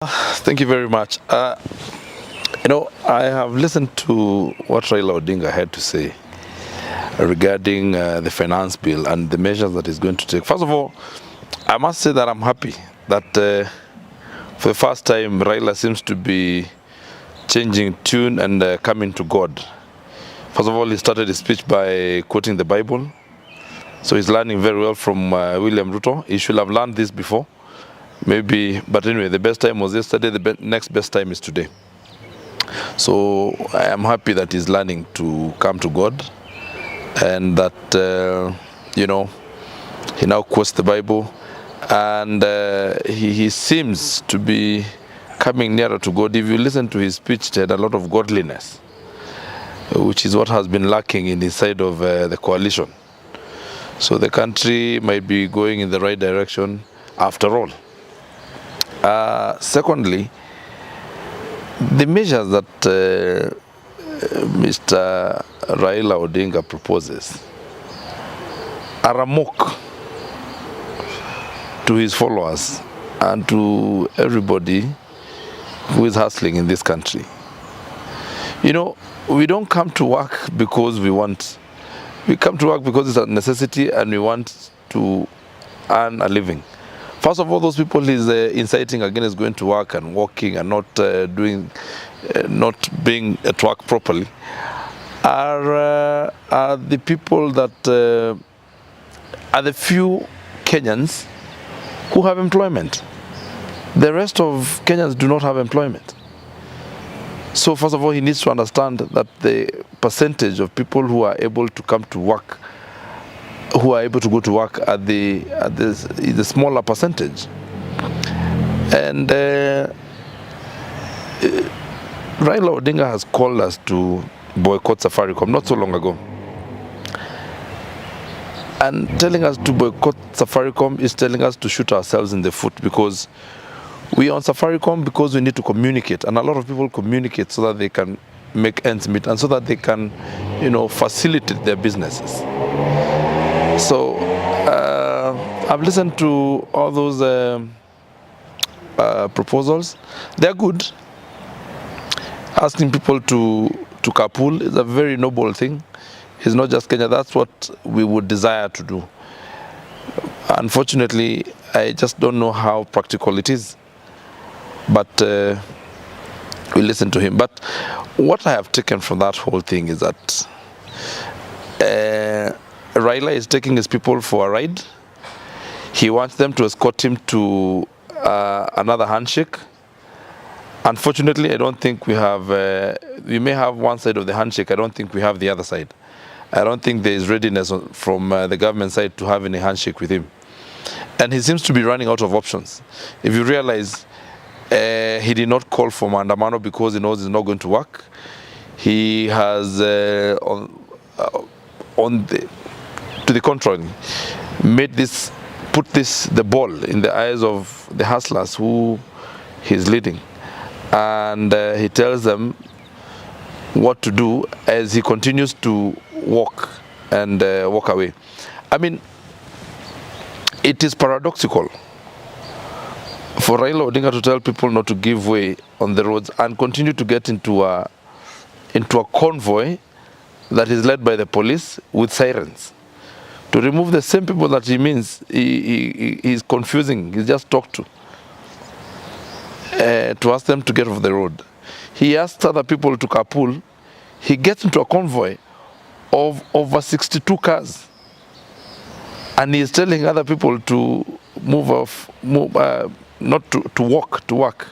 Thank you very much. I have listened to what Raila Odinga had to say regarding the finance bill and the measures that he's going to take. First of all, I must say that I'm happy that for the first time Raila seems to be changing tune and coming to God. First of all, he started his speech by quoting the Bible. So he's learning very well from William Ruto. He should have learned this before. Maybe, but anyway, the best time was yesterday, the next best time is today. So I am happy that he's learning to come to God and that, he now quotes the Bible and he seems to be coming nearer to God. If you listen to his speech, it had a lot of godliness, which is what has been lacking in the side of the coalition. So the country might be going in the right direction after all. Secondly, the measures that Mr. Raila Odinga proposes are a mock to his followers and to everybody who is hustling in this country. We don't come to work because we want. We come to work because it's a necessity and we want to earn a living. First of all, those people he's inciting against going to work and working and not being at work properly are the people that are the few Kenyans who have employment. The rest of Kenyans do not have employment. So first of all, he needs to understand that the percentage of people who are able to come to work, who are able to go to work at the smaller percentage. And Raila Odinga has called us to boycott Safaricom not so long ago. And telling us to boycott Safaricom is telling us to shoot ourselves in the foot, because we are on Safaricom because we need to communicate, and a lot of people communicate so that they can make ends meet and so that they can, facilitate their businesses. So I've listened to all those proposals. They're good. Asking people to carpool is a very noble thing. It's not just Kenya. That's what we would desire to do. Unfortunately, I just don't know how practical it is. But we listen to him. But what I have taken from that whole thing is that Raila is taking his people for a ride. He wants them to escort him to another handshake. Unfortunately, I don't think we have, we may have one side of the handshake. I don't think we have the other side. I don't think there is readiness from the government side to have any handshake with him. And he seems to be running out of options. If you realize, he did not call for Maandamano because he knows it's not going to work. He has, to the contrary, put the ball in the eyes of the hustlers who he's leading. And he tells them what to do as he continues to walk and walk away. I mean, it is paradoxical for Raila Odinga to tell people not to give way on the roads and continue to get into a convoy that is led by the police with sirens to remove the same people that he means he's confusing. He's just talked to ask them to get off the road. He asked other people to carpool. He gets into a convoy of over 62 cars, and he's telling other people to not to walk to work.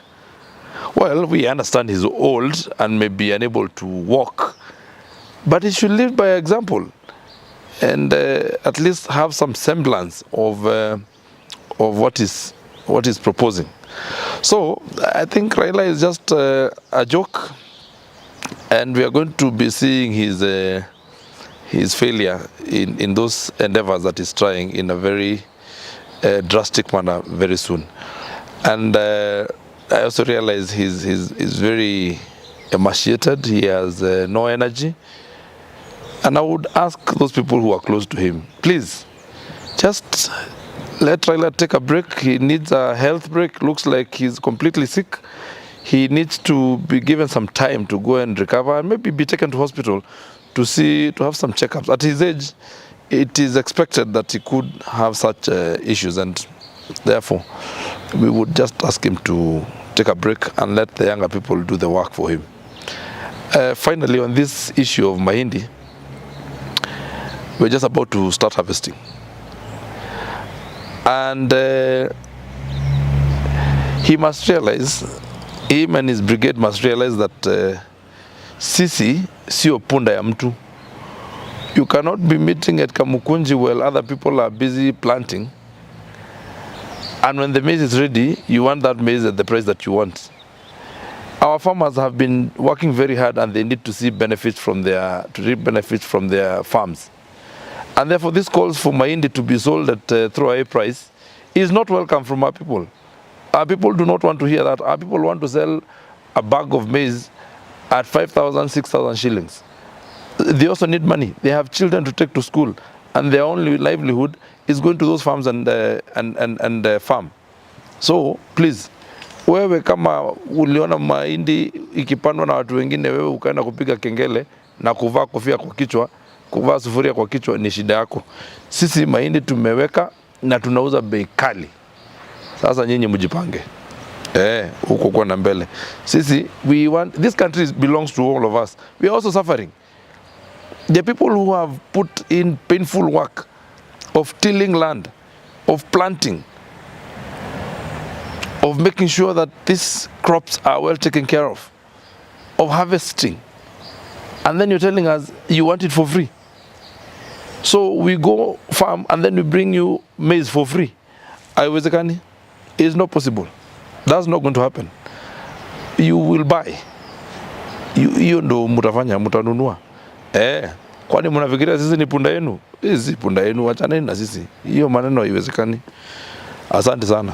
Well, we understand he's old and may be unable to walk, but he should live by example and at least have some semblance of what is proposing. So I think Raila is just a joke, and we are going to be seeing his failure in those endeavors that he's trying in a very drastic manner very soon. And I also realize he's very emaciated. He has no energy. And I would ask those people who are close to him, please, just let Raila take a break. He needs a health break. Looks like he's completely sick. He needs to be given some time to go and recover and maybe be taken to hospital to have some checkups. At his age, it is expected that he could have such issues, and therefore we would just ask him to take a break and let the younger people do the work for him. Finally, on this issue of mahindi, we're just about to start harvesting. And he must realize, him and his brigade must realize that sisi sio punda ya mtu. You cannot be meeting at Kamukunji while other people are busy planting. And when the maize is ready, you want that maize at the price that you want. Our farmers have been working very hard, and they need to see benefits from reap benefits from their farms. And therefore, this calls for mahindi to be sold at through a price is not welcome from our people. Our people do not want to hear that. Our people want to sell a bag of maize at 5,000, 6,000 shillings. They also need money. They have children to take to school, and their only livelihood is going to those farms and farm. So please, wewe kama uliona mahindi ikipandwa na watu wengine, wewe ukaenda kupiga kengele na kuvaa kofia kwa kichwa, kuvaa sufuria kwa kichwa, ni shida yako. Sisi mahindi tumeweka na tunauza bei kali. Sasa nyinyi mjipange. Huko kwa na mbele. Sisi, we want, this country belongs to all of us. We are also suffering. The people who have put in painful work of tilling land, of planting, of making sure that these crops are well taken care of harvesting, and then you're telling us you want it for free. So we go farm and then we bring you maize for free. Haiwezekani. It's not possible. That's not going to happen. You will buy. Hiyo ndo mutafanya, mutanunua. Kwani mnafikiria sisi ni punda yenu? Hizi punda yenu, wachaneni na sisi. Hiyo maneno haiwezekani. Asante sana.